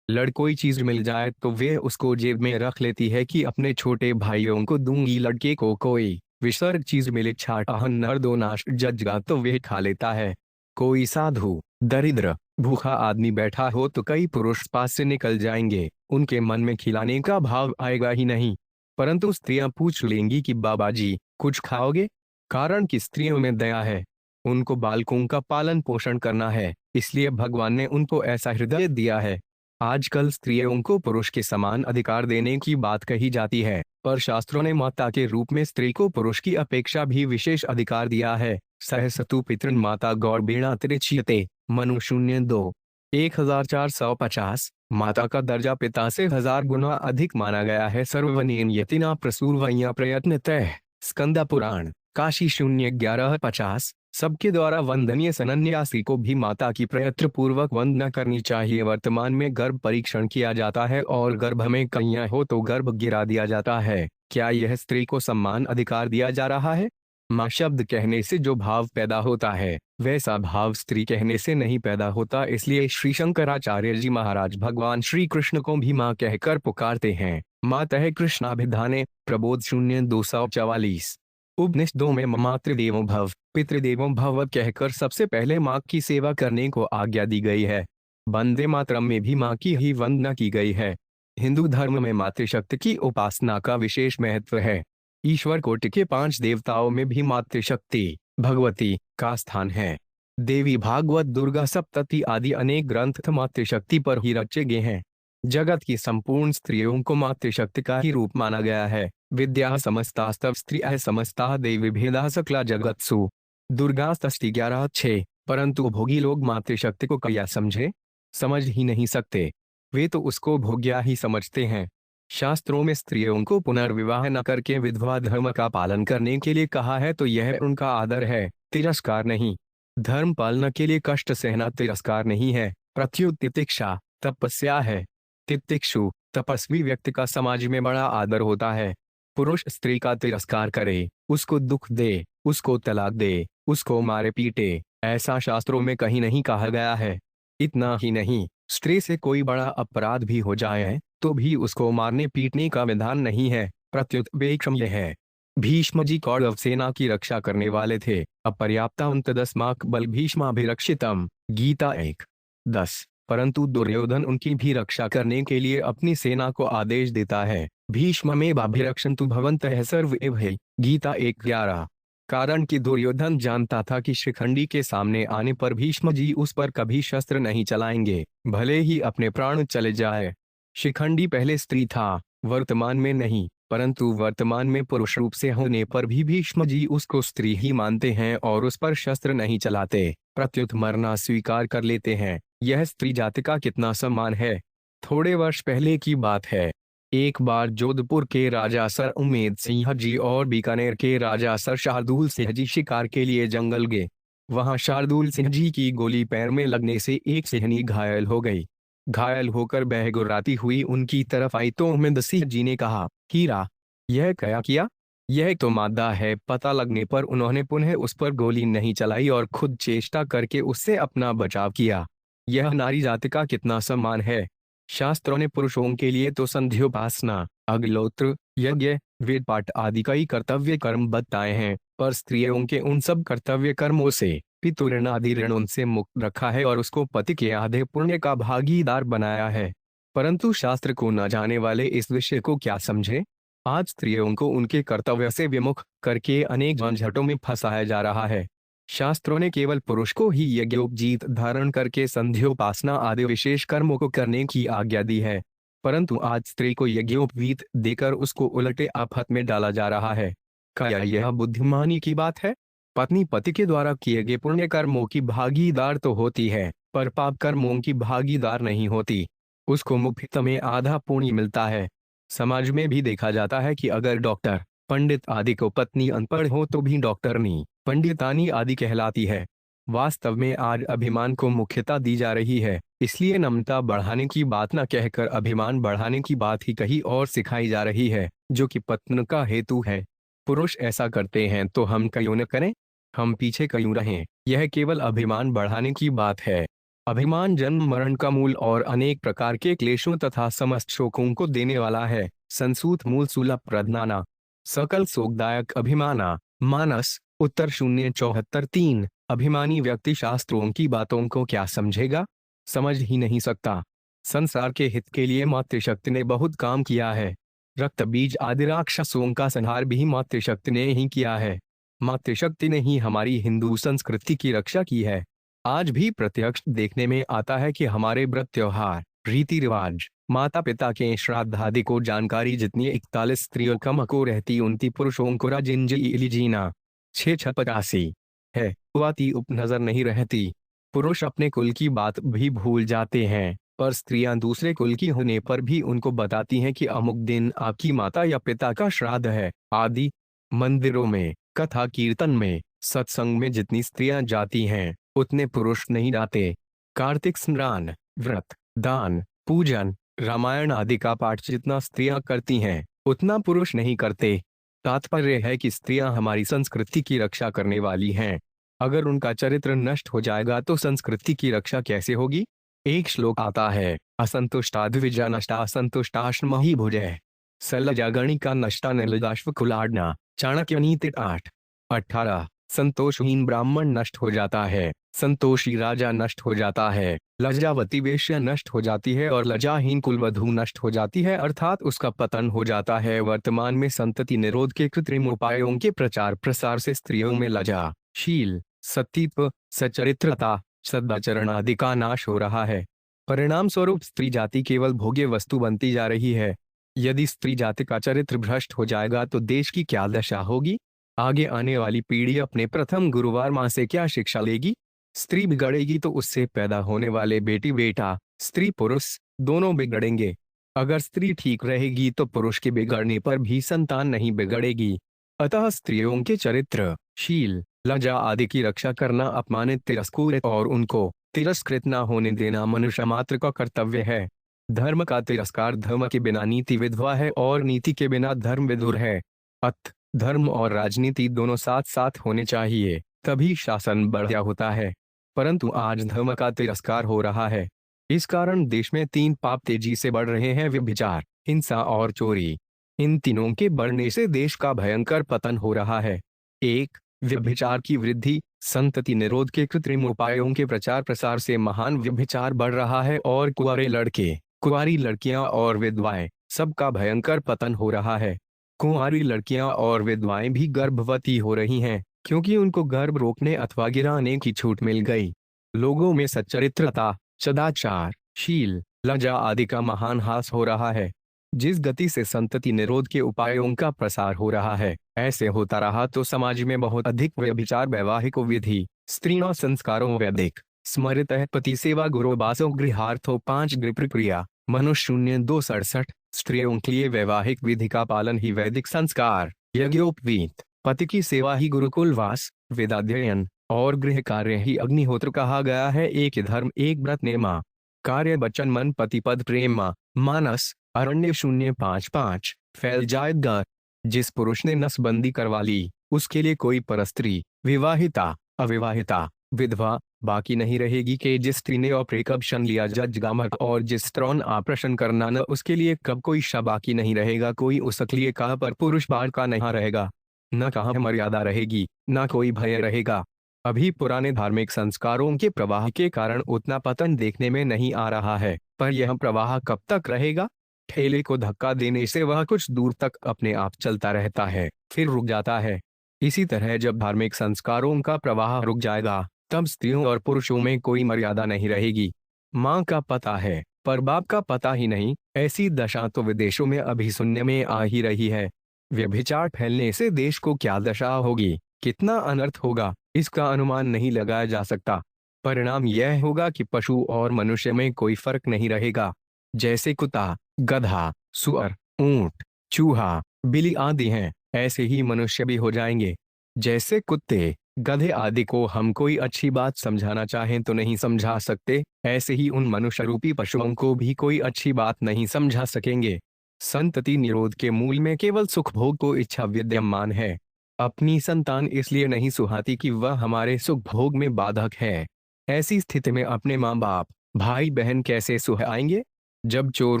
कोई चीज मिल जाए तो वे उसको जेब में रख लेती है कि अपने छोटे भाइयों को दूंगी। लड़के को कोई विसर्ग चीज मिले, छाटाहन नर दो नाश जजगा तो वे खा लेता है। कोई साधु, दरिद्र, भूखा आदमी बैठा हो तो कई पुरुष पास से निकल जाएंगे, उनके मन में खिलाने का भाव आएगा ही नहीं। परंतु स्त्रियां पूछ लेंगी कि बाबा जी कुछ खाओगे। कारण कि स्त्रियों में दया है, उनको बालकों का पालन पोषण करना है, इसलिए भगवान ने उनको ऐसा हृदय दिया है। आजकल स्त्रियों को पुरुष के समान अधिकार देने की बात कही जाती है, पर शास्त्रों ने माता के रूप में स्त्री को पुरुष की अपेक्षा भी विशेष अधिकार दिया है। सहसतु पितृन माता गौरबेणा तिरछियते, मनु 0:2। 1450। माता का दर्जा पिता से 1000 गुना अधिक माना गया है। सर्ववनेन यतिना प्रसूरवैया प्रयत्नतः। स्कंदा पुराण, काशी 0:11-50। सबके द्वारा वंदनीय सन्यासी को भी माता की प्रयत्न पूर्वक वंदना करनी चाहिए। वर्तमान में गर्भ परीक्षण किया जाता है और गर्भ में कन्या हो तो गर्भ गिरा दिया जाता है। क्या यह स्त्री को सम्मान अधिकार दिया जा रहा है? माँ शब्द कहने से जो भाव पैदा होता है, वैसा भाव स्त्री कहने से नहीं पैदा होता। इसलिए श्री शंकराचार्य जी महाराज भगवान श्री कृष्ण को भी माँ कहकर पुकारते हैं। मातः कृष्णाभिधाने, प्रबोध 0:244। उपनिषदों में मातृदेवो भव, पितृदेवो भव कहकर सबसे पहले माँ की सेवा करने को आज्ञा दी गई है। वंदे मातरम में भी माँ की ही वंदना की गई है। हिंदू धर्म में मातृशक्ति की उपासना का विशेष महत्व है। ईश्वर कोटि के 5 देवताओं में भी मातृशक्ति, भगवती का स्थान है। देवी भागवत, दुर्गा सप्तती आदि अनेक ग्रंथ मातृशक्ति पर ही रचे गए हैं। जगत की संपूर्ण स्त्रियों को मातृशक्ति का ही रूप माना गया है। विद्या समस्तास्तव स्त्रियः समस्ता देवी भेदा सकला जगत्सु। दुर्गा षष्ठी 11:6। परंतु भोगी लोग मातृशक्ति को क्या समझे? समझ ही नहीं सकते। वे तो उसको भोग्या ही समझते हैं। शास्त्रों में स्त्रियों को पुनर्विवाह न करके विधवा धर्म का पालन करने के लिए कहा है, तो यह उनका आदर है, तिरस्कार नहीं। धर्म पालना के लिए कष्ट सहना तिरस्कार नहीं है, प्रत्युत तितिक्षा तपस्या है। तितिक्षु तपस्वी व्यक्ति का समाज में बड़ा आदर होता है। पुरुष स्त्री का तिरस्कार करे, उसको दुख दे, उसको तलाक दे, उसको मारे पीटे, ऐसा शास्त्रों में कहीं नहीं कहा गया है। इतना ही नहीं, स्त्री से कोई बड़ा अपराध भी हो जाए तो भी उसको मारने पीटने का विधान नहीं है, प्रत्युत वेक्षम यह है। भीष्म जी कौरव सेना की रक्षा करने वाले थे। अपर्याप्तांतदस्माक बल भीष्माभिरक्षितम, गीता 1:10। परंतु दुर्योधन उनकी भी रक्षा करने के लिए अपनी सेना को आदेश देता है, भीष्ममेवाभिरक्षन्तु भवन्तः सर्व एव, गीता 1:11। कारण कि दुर्योधन जानता था कि शिखंडी के सामने आने पर भीष्म जी उस पर कभी शस्त्र नहीं चलाएंगे, भले ही अपने प्राण चले जाए। शिखंडी पहले स्त्री था, वर्तमान में नहीं, परंतु वर्तमान में पुरुष रूप से होने पर भी भीष्म जी उसको स्त्री ही मानते हैं और उस पर शस्त्र नहीं चलाते, प्रत्युत मरना स्वीकार कर लेते हैं। यह स्त्री जाति का कितना सम्मान है। थोड़े वर्ष पहले की बात है। एक बार जोधपुर के राजा सर उमेद सिंह जी और बीकानेर के राजा सर शार्दुल सिंह जी शिकार के लिए जंगल गए। वहां शार्दुल सिंह जी की गोली पैर में लगने से एक सिंहनी घायल हो गई। घायल होकर बहगुर्राती हुई उनकी तरफ आई तो उमेद सिंह जी ने कहा, हीरा, यह क्या किया? यह तो मादा है। पता लगने पर उन्होंने पुनः उस पर गोली नहीं चलाई और खुद चेष्टा करके उससे अपना बचाव किया। यह नारी जाति का कितना सम्मान है। शास्त्रों ने पुरुषों के लिए तो संध्योपासना, अग्निहोत्र, यज्ञ, वेद पाठ आदि कई कर्तव्य कर्म बताए हैं, पर स्त्रियों के उन सब कर्तव्य कर्मों से, पितृऋण आदि ऋणों से मुक्त रखा है और उसको पति के आधे पुण्य का भागीदार बनाया है। परंतु शास्त्र को न जाने वाले इस विषय को क्या समझे। आज स्त्रियों को उनके कर्तव्य से विमुख करके अनेक झंझटों में फंसाया जा रहा है। शास्त्रों ने केवल पुरुष को ही यज्ञोपजीत धारण करके संध्योपासना आदि विशेष कर्मों को करने की आज्ञा दी है, परंतु आज स्त्री को यज्ञोपवीत देकर उसको उलटे आफत में डाला जा रहा है। क्या यह बुद्धिमानी की बात है? पत्नी पति के द्वारा किए गए पुण्य कर्मों की भागीदार तो होती है, पर पाप कर्मों की भागीदार नहीं होती। उसको मुफ्त में आधा पुण्य मिलता है। समाज में भी देखा जाता है कि अगर डॉक्टर, पंडित आदि को पत्नी अनपढ़ हो तो भी डॉक्टरनी, पंडितानी आदि कहलाती है। वास्तव में आज अभिमान को मुख्यता दी जा रही है, इसलिए नम्रता बढ़ाने की बात न कहकर अभिमान बढ़ाने की बात ही कहीं और सिखाई जा रही है, जो कि पतन का हेतु है। पुरुष ऐसा करते हैं तो हम क्यों न करें? हम पीछे क्यों रहें? यह केवल अभिमान बढ़ाने की बात है। अभिमान जन्म मरण का मूल और अनेक प्रकार के क्लेशों तथा समस्त शोकों को देने वाला है। संसूत मूल सुलभ प्रधाना, सकल शोकदायक अभिमाना। मानस उत्तर 074-3। अभिमानी व्यक्ति शास्त्रों की बातों को क्या समझेगा? समझ ही नहीं सकता। संसार के हित के लिए मातृशक्ति ने बहुत काम किया है। रक्त बीज आदि राक्षसों का संहार भी मातृशक्ति ने ही किया है। मातृशक्ति ने ही हमारी हिंदू संस्कृति की रक्षा की है। आज भी प्रत्यक्ष देखने में आता है कि हमारे व्रत त्योहार, रीति रिवाज, माता पिता के श्राद्ध आदि को जानकारी जितनी 41 स्त्रियों कम को रहती उनती पुरुषों को राजिंजीना 685 है, वाती उपनजर नहीं रहती। पुरुष अपने कुल की बात भी भूल जाते हैं, पर स्त्रियां दूसरे कुल की होने पर भी उनको बताती हैं कि अमुक दिन आपकी माता या पिता का श्राद्ध है आदि। मंदिरों में, कथा कीर्तन में, सत्संग में जितनी स्त्रियां जाती हैं उतने पुरुष नहीं जाते। कार्तिक स्नान, व्रत, दान, पूजन, रामायण आदि का पाठ जितना स्त्रियां करती हैं उतना पुरुष नहीं करते। तात्पर्य है कि स्त्रियां हमारी संस्कृति की रक्षा करने वाली हैं। अगर उनका चरित्र नष्ट हो जाएगा तो संस्कृति की रक्षा कैसे होगी? एक श्लोक आता है, असंतुष्टा द्विजा नष्टा असंतुष्टाश्म ही भुजय, सलजा गणिका नष्टा निर्लजाश्व कुलाडना। चाणक्य नीति 8:18। संतोषहीन ब्राह्मण नष्ट हो जाता है, संतोषी राजा नष्ट हो जाता है, लज्जावती वेश्या नष्ट हो जाती है और लज्जाहीन कुलवधू नष्ट हो जाती है, अर्थात उसका पतन हो जाता है। वर्तमान में संतति निरोध के कृत्रिम उपायों के प्रचार प्रसार से स्त्रियों में लज्जा, शील, सतीत्व, सचरित्रता, सदाचरण आदि का नाश हो रहा है। परिणाम स्वरूप स्त्री जाति केवल भोग्य वस्तु बनती जा रही है। यदि स्त्री जाति का चरित्र भ्रष्ट हो जाएगा तो देश की क्या दशा होगी? आगे आने वाली पीढ़ी अपने प्रथम गुरुवार माँ से क्या शिक्षा लेगी? स्त्री बिगड़ेगी तो उससे पैदा होने वाले बेटी बेटा, स्त्री पुरुष दोनों बिगड़ेंगे। अगर स्त्री ठीक रहेगी तो पुरुष के बिगड़ने पर भी संतान नहीं बिगड़ेगी। अतः स्त्रियों के चरित्र, शील, लज्जा आदि की रक्षा करना, अपमानित, तिरस्कृत और उनको तिरस्कृत न होने देना मनुष्य मात्र का कर्तव्य है। धर्म का तिरस्कार धर्म के बिना नीति विधवा है और नीति के बिना धर्म विधुर है। अत धर्म और राजनीति दोनों साथ साथ होने चाहिए, तभी शासन बढ़िया होता है। परंतु आज धर्म का तिरस्कार हो रहा है। इस कारण देश में 3 पाप तेजी से बढ़ रहे हैं: व्यभिचार, हिंसा और चोरी। इन तीनों के बढ़ने से देश का भयंकर पतन हो रहा है। 1. व्यभिचार की वृद्धि। संतति निरोध के कृत्रिम उपायों के प्रचार प्रसार से महान व्यभिचार बढ़ रहा है और कुंवारे लड़के, कुंवारी लड़कियां और विधवाएं सबका भयंकर पतन हो रहा है। कुंवारी लड़कियां और विधवाएं भी गर्भवती हो रही हैं, क्योंकि उनको गर्भ रोकने अथवा गिराने की छूट मिल गई। लोगों में सच्चरित्रता, सदाचार, शील, लज्जा आदि का महान ह्रास हो रहा है। जिस गति से संतति निरोध के उपायों का प्रसार हो रहा है, ऐसे होता रहा तो समाज में बहुत अधिक व्यभिचार, वैवाहिक विधि, स्त्रीण संस्कारों, वैदिक स्मृत पति सेवा, गुरुबासों, गृहार्थों, 5 गृह प्रक्रिया, मनुष्य 267, स्त्रियों के लिए वैवाहिक विधि का पालन ही वैदिक संस्कार, यज्ञोपवीत, पति की सेवा ही गुरुकुलवास, वेदाध्ययन और गृह कार्य ही अग्निहोत्र कहा गया है। एक धर्म, एक व्रत, नेमा, कार्य, वचन, मन, पति पद, प्रेम, मानस, अरण्य 055 फैल जाएगा। जिस पुरुष ने नसबंदी करवा ली, उसके लिए कोई परस्त्री, विवाहिता, अविवाहिता, विधवा बाकी नहीं रहेगी। कि जिस स्त्री ने ऑपरेशन लिया जजगामक और जिस स्त्रौन ऑपरेशन करना न, उसके लिए कब कोई शा बाकी नहीं रहेगा। कोई उसके लिए कहाँ पर पुरुष बाढ़ का नहीं रहेगा, न कहाँ मर्यादा रहेगी, न कोई भय रहेगा। अभी पुराने धार्मिक संस्कारों के प्रवाह के कारण उतना पतन देखने में नहीं आ रहा है, पर यह प्रवाह कब तक रहेगा? ठेले को धक्का देने से वह कुछ दूर तक अपने आप चलता रहता है, फिर रुक जाता है। इसी तरह जब धार्मिक संस्कारों का प्रवाह रुक जाएगा, तब स्त्रियों और पुरुषों में कोई मर्यादा नहीं रहेगी। माँ का पता है पर बाप का पता ही नहीं, ऐसी दशा तो विदेशों में अभी सुनने में आ ही रही है। व्यभिचार फैलने से देश को क्या दशा होगी, कितना अनर्थ होगा, इसका अनुमान नहीं लगाया जा सकता। परिणाम यह होगा कि पशु और मनुष्य में कोई फर्क नहीं रहेगा। जैसे कुत्ता, गधा, सुअर, ऊंट, चूहा, बिल्ली आदि हैं, ऐसे ही मनुष्य भी हो जाएंगे। जैसे कुत्ते, गधे आदि को हम कोई अच्छी बात समझाना चाहें तो नहीं समझा सकते, ऐसे ही उन मनुष्य रूपी पशुओं को भी कोई अच्छी बात नहीं समझा सकेंगे। संतति निरोध के मूल में केवल सुख भोग को इच्छा विद्यमान है। अपनी संतान इसलिए नहीं सुहाती कि वह हमारे सुख भोग में बाधक है। ऐसी स्थिति में अपने माँ बाप, भाई बहन कैसे सुहाएंगे? जब चोर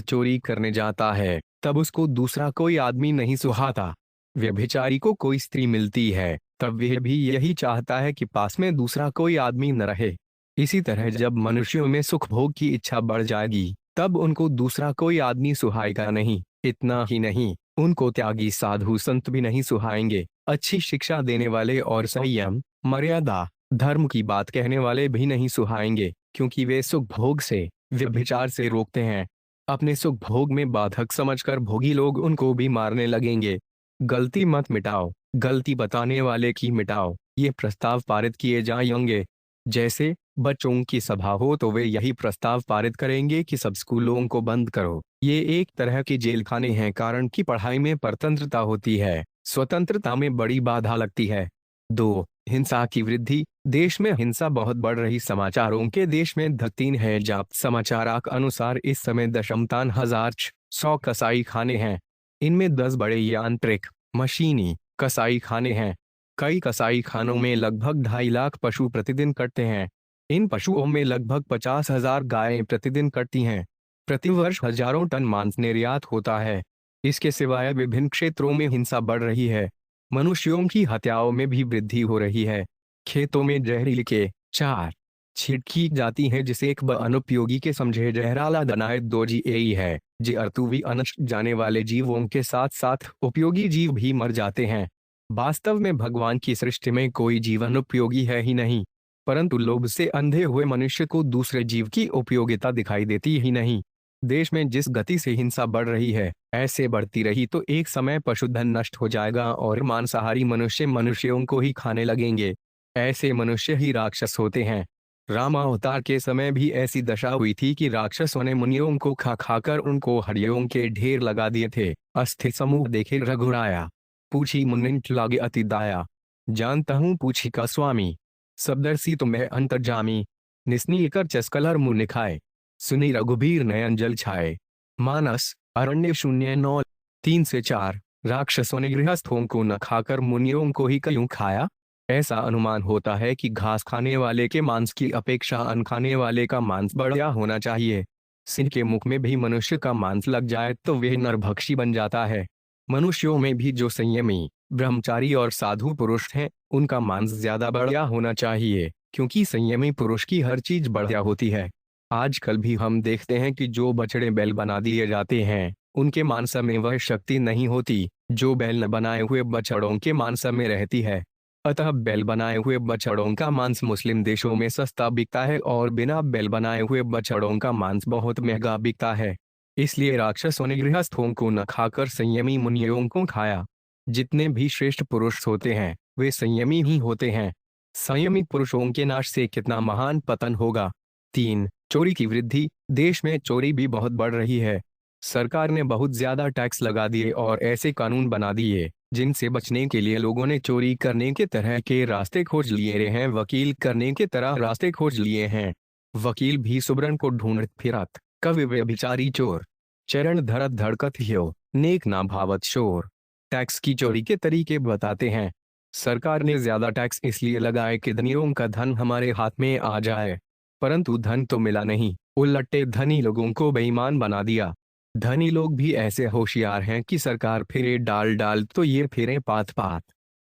चोरी करने जाता है, तब उसको दूसरा कोई आदमी नहीं सुहाता। व्यभिचारी को कोई स्त्री मिलती है, तब वह भी यही चाहता है कि पास में दूसरा कोई आदमी न रहे। इसी तरह जब मनुष्यों में सुख भोग की इच्छा बढ़ जाएगी, तब उनको दूसरा कोई आदमी सुहाएगा नहीं। इतना ही नहीं, उनको त्यागी साधु संत भी नहीं सुहाएंगे। अच्छी शिक्षा देने वाले और संयम, मर्यादा, धर्म की बात कहने वाले भी नहीं सुहाएंगे, क्योंकि वे सुख भोग से, व्यभिचार से रोकते हैं। अपने सुख भोग में बाधक समझकर भोगी लोग उनको भी मारने लगेंगे। गलती मत मिटाओ, गलती बताने वाले की मिटाओ, ये प्रस्ताव पारित किए जाएंगे। जैसे बच्चों की सभा हो तो वे यही प्रस्ताव पारित करेंगे कि सब स्कूलों को बंद करो। ये एक तरह के जेल खाने हैं, कारण कि पढ़ाई में परतंत्रता होती है, स्वतंत्रता में बड़ी बाधा लगती है। 2. हिंसा की वृद्धि। देश में हिंसा बहुत बढ़ रही। समाचारों के देश में 3 है। जाप समाचार के अनुसार इस समय 100 कसाई खाने हैं। इनमें 10 बड़े यांत्रिक, मशीनी कसाई खाने हैं। कई कसाई खानों में लगभग 2.5 लाख पशु प्रतिदिन कटते हैं। इन पशुओं में लगभग 50,000 गायें प्रतिदिन कटती हैं। प्रतिवर्ष हजारों टन मांस निर्यात होता है। इसके सिवाय विभिन्न क्षेत्रों में हिंसा बढ़ रही है। मनुष्यों की हत्याओं में भी वृद्धि हो रही है। खेतों में जहरीले के 4 छिड़की जाती हैं, जिसे एक अनुपयोगी के समझे जहराला दनाए 2 जी यही है जी अर्तु भी अनष्ट जाने वाले जीवों के साथ साथ उपयोगी जीव भी मर जाते हैं। वास्तव में भगवान की सृष्टि में कोई जीवन उपयोगी है ही नहीं, परंतु लोभ से अंधे हुए मनुष्य को दूसरे जीव की उपयोगिता दिखाई देती ही नहीं। देश में जिस गति से हिंसा बढ़ रही है, ऐसे बढ़ती रही तो एक समय पशुधन नष्ट हो जाएगा और मांसाहारी मनुष्य मनुष्यों को ही खाने लगेंगे। ऐसे मनुष्य ही राक्षस होते हैं। रामावतार के समय भी ऐसी दशा हुई थी कि राक्षसों ने मुनियों को खा खाकर उनको हड्डियों के ढेर लगा दिए थे। अस्थि समूह देखे रघुराया, पूछी मुनिंट लागे अति दाया। जानता हूँ पूछी का स्वामी, सबदर्शी तुम्हें अंतर्जामी। निस्नी कर चस्कलर मुँह निखाए, सुनी रघुबीर नयन जल छाए। मानस अरण्य 09:3-4। राक्षसों ने गृहस्थों को न खाकर मुनियों को ही क्यों खाया? ऐसा अनुमान होता है कि घास खाने वाले के मांस की अपेक्षा अन्न खाने वाले का मांस बढ़िया होना चाहिए। सिंह के मुख में भी मनुष्य का मांस लग जाए तो वह नरभक्षी बन जाता है। मनुष्यों में भी जो संयमी, ब्रह्मचारी और साधु पुरुष हैं, उनका मांस ज्यादा बढ़िया होना चाहिए, क्योंकि संयमी पुरुष की हर चीज बढ़िया होती है। आजकल भी हम देखते हैं कि जो बछड़े बैल बना दिए जाते हैं, उनके मांस में वह शक्ति नहीं होती जो बैल न बनाए हुए बछड़ों के मांस में रहती है। अतः बैल बनाए हुए बछड़ों का मांस मुस्लिम देशों में सस्ता बिकता है और बिना बैल बनाए हुए बछड़ों का मांस बहुत महंगा बिकता है। इसलिए राक्षसों ने गृहस्थों को न खाकर संयमी मुनियों को खाया। जितने भी श्रेष्ठ पुरुष होते हैं वे संयमी ही होते हैं। संयमी पुरुषों के नाश से कितना महान पतन होगा। 3. चोरी की वृद्धि। देश में चोरी भी बहुत बढ़ रही है। सरकार ने बहुत ज्यादा टैक्स लगा दिए और ऐसे कानून बना दिए जिनसे बचने के लिए लोगों ने चोरी करने के तरह के रास्ते खोज लिए हैं, वकील करने के तरह रास्ते खोज लिए हैं। वकील भी सुबरन को ढूंढ फिरत, कवि व्यभिचारी चोर, चरण धरत धड़कत ह्यो, नेक ना भावत शोर। टैक्स की चोरी के तरीके बताते हैं। सरकार ने ज्यादा टैक्स इसलिए लगाए कि धनियों का धन हमारे हाथ में आ जाए, परंतु धन तो मिला नहीं, उल्टे धनी लोगों को बेईमान बना दिया। धनी लोग भी ऐसे होशियार हैं कि सरकार फेरे डाल डाल तो ये फेरे पात पात।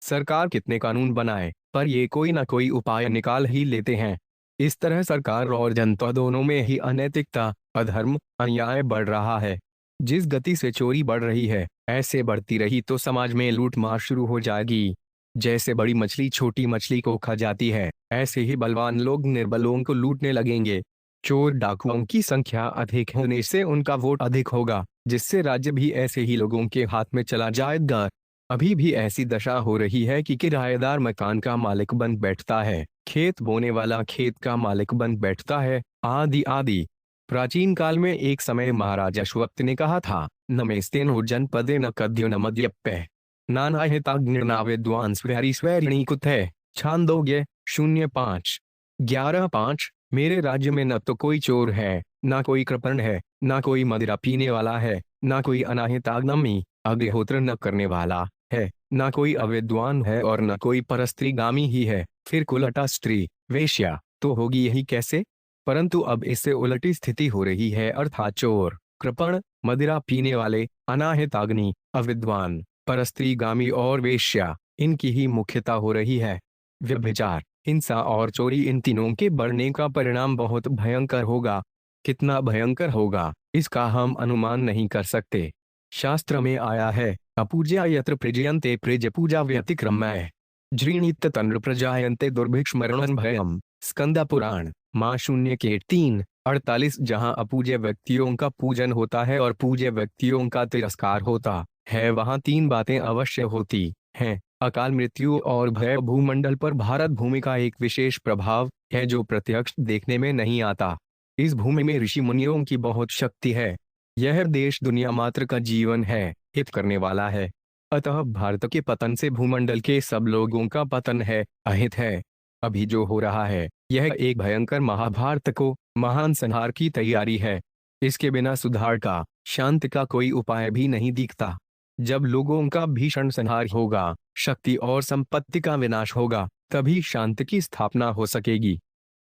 सरकार कितने कानून बनाए पर ये कोई ना कोई उपाय निकाल ही लेते हैं। इस तरह सरकार और जनता दोनों में ही अनैतिकता, अधर्म, अन्याय बढ़ रहा है। जिस गति से चोरी बढ़ रही है, ऐसे बढ़ती रही तो समाज में लूटमार शुरू हो जाएगी। जैसे बड़ी मछली छोटी मछली को खा जाती है, ऐसे ही बलवान लोग निर्बलों को लूटने लगेंगे। चोर डाकुओं की संख्या अधिक होने से उनका वोट अधिक होगा, जिससे राज्य भी ऐसे ही लोगों के हाथ में चला जाएगा। अभी भी ऐसी दशा हो रही है कि किराएदार मकान का मालिक बन बैठता है, खेत बोने वाला खेत का मालिक बन बैठता है, आदि आदि। प्राचीन काल में एक समय महाराजा अश्वत्थ ने कहा था, न मेस्तेनो जनपदे न कद्यो न मद्यप्य नानाहिताग्निर्ना विद्वान स्वैरी स्वैरिणी कुतः। छांदोग्य 05, 11:5। मेरे राज्य में न तो कोई चोर है, ना कोई कृपण है, ना कोई मदिरा पीने वाला है, ना कोई अनाहिताग्नि अग्निहोत्र न करने वाला है, ना कोई अविद्वान है और न कोई परस्त्रीगामी ही है। फिर कुलटा स्त्री वेश्या तो होगी यही कैसे? परंतु अब इससे उलटी स्थिति हो रही है, अर्थात चोर, कृपण, मदिरा पीने वाले, अनाहिताग्नि, अविद्वान, परस्त्रीगामी और वेश्या, इनकी ही मुख्यता हो रही है। व्यभिचार, हिंसा और चोरी, इन तीनों के बढ़ने का परिणाम बहुत भयंकर होगा। कितना भयंकर होगा इसका हम अनुमान नहीं कर सकते। शास्त्र में आया है, अपूज्या यत्र प्रजयन्ते प्रज पूजा व्यतिक्रम्य जृणीत तंद्र प्रजायन्ते दुर्भिक्षमरणं भयम्। स्कंद पुराण माँ 0:3-48। जहाँ अपूज्य व्यक्तियों का पूजन होता है और पूज्य व्यक्तियों का तिरस्कार होता है, वहाँ 3 बातें अवश्य होती हैं। अकाल मृत्यु और भय। भूमंडल पर भारत भूमि का एक विशेष प्रभाव है जो प्रत्यक्ष देखने में नहीं आता। इस भूमि में ऋषि मुनियों की बहुत शक्ति है। यह देश दुनिया मात्र का जीवन है, हित करने वाला है। अतः भारत के पतन से भूमंडल के सब लोगों का पतन है, अहित है। अभी जो हो रहा है यह एक भयंकर महाभारत को महान संहार की तैयारी है। इसके बिना सुधार का, शांति का कोई उपाय भी नहीं दिखता। जब लोगों का भीषण संहार होगा, शक्ति और संपत्ति का विनाश होगा, तभी शांति की स्थापना हो सकेगी।